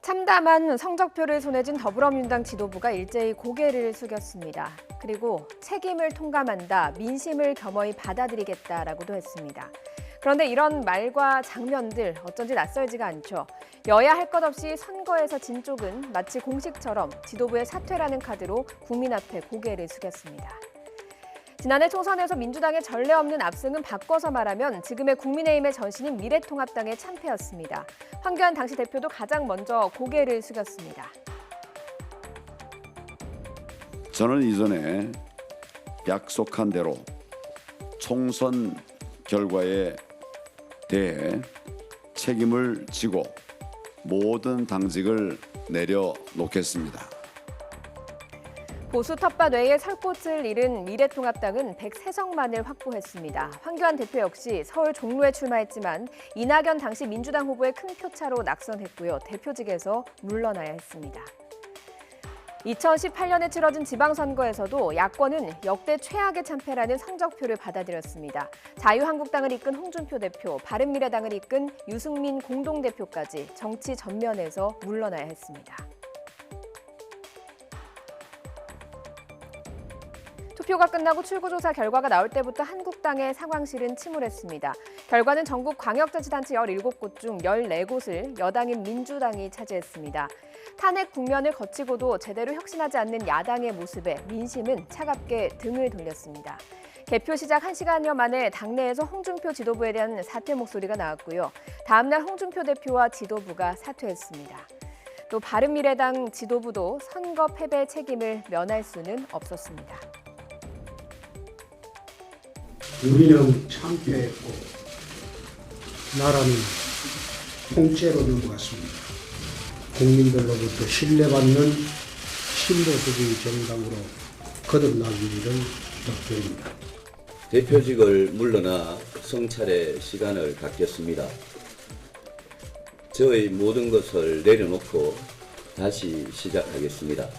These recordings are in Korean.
참담한 성적표를 손에 쥔 더불어민주당 지도부가 일제히 고개를 숙였습니다. 그리고 책임을 통감한다, 민심을 겸허히 받아들이겠다라고도 했습니다. 그런데 이런 말과 장면들 어쩐지 낯설지가 않죠. 여야 할 것 없이 선거에서 진 쪽은 마치 공식처럼 지도부의 사퇴라는 카드로 국민 앞에 고개를 숙였습니다. 지난해 총선에서 민주당의 전례 없는 압승은 바꿔서 말하면 지금의 국민의힘의 전신인 미래통합당의 참패였습니다. 황교안 당시 대표도 가장 먼저 고개를 숙였습니다. 저는 이전에 약속한 대로 총선 결과에 대해 책임을 지고 모든 당직을 내려놓겠습니다. 보수 텃밭 외에 설 곳을 잃은 미래통합당은 103석만을 확보했습니다. 황교안 대표 역시 서울 종로에 출마했지만 이낙연 당시 민주당 후보의 큰 표차로 낙선했고요. 대표직에서 물러나야 했습니다. 2018년에 치러진 지방선거에서도 야권은 역대 최악의 참패라는 성적표를 받아들였습니다. 자유한국당을 이끈 홍준표 대표, 바른미래당을 이끈 유승민 공동대표까지 정치 전면에서 물러나야 했습니다. 투표가 끝나고 출구조사 결과가 나올 때부터 한국당의 상황실은 침울했습니다. 결과는 전국 광역자치단체 17곳 중 14곳을 여당인 민주당이 차지했습니다. 탄핵 국면을 거치고도 제대로 혁신하지 않는 야당의 모습에 민심은 차갑게 등을 돌렸습니다. 개표 시작 1시간여 만에 당내에서 홍준표 지도부에 대한 사퇴 목소리가 나왔고요. 다음 날 홍준표 대표와 지도부가 사퇴했습니다. 또 바른미래당 지도부도 선거 패배 책임을 면할 수는 없었습니다. 우리는 참패했고 나라는 통째로 넘어갔습니다. 국민들로부터 신뢰받는 신보수주의 정당으로 거듭나기를 기대합니다. 대표직을 물러나 성찰의 시간을 갖겠습니다. 저의 모든 것을 내려놓고 다시 시작하겠습니다.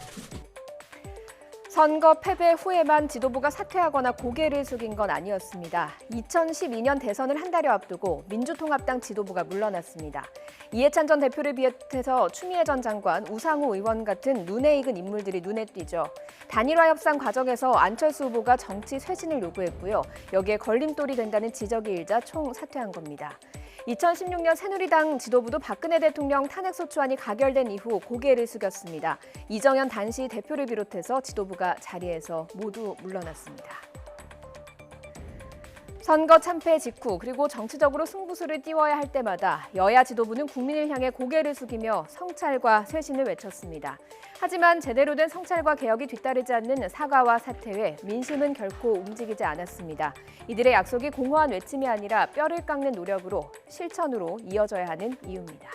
선거 패배 후에만 지도부가 사퇴하거나 고개를 숙인 건 아니었습니다. 2012년 대선을 한 달여 앞두고 민주통합당 지도부가 물러났습니다. 이해찬 전 대표를 비롯해서 추미애 전 장관, 우상호 의원 같은 눈에 익은 인물들이 눈에 띄죠. 단일화 협상 과정에서 안철수 후보가 정치 쇄신을 요구했고요. 여기에 걸림돌이 된다는 지적이 일자 총 사퇴한 겁니다. 2016년 새누리당 지도부도 박근혜 대통령 탄핵소추안이 가결된 이후 고개를 숙였습니다. 이정현 단시 대표를 비롯해서 지도부가 자리에서 모두 물러났습니다. 선거 참패 직후 그리고 정치적으로 승부수를 띄워야 할 때마다 여야 지도부는 국민을 향해 고개를 숙이며 성찰과 쇄신을 외쳤습니다. 하지만 제대로 된 성찰과 개혁이 뒤따르지 않는 사과와 사퇴에 민심은 결코 움직이지 않았습니다. 이들의 약속이 공허한 외침이 아니라 뼈를 깎는 노력으로 실천으로 이어져야 하는 이유입니다.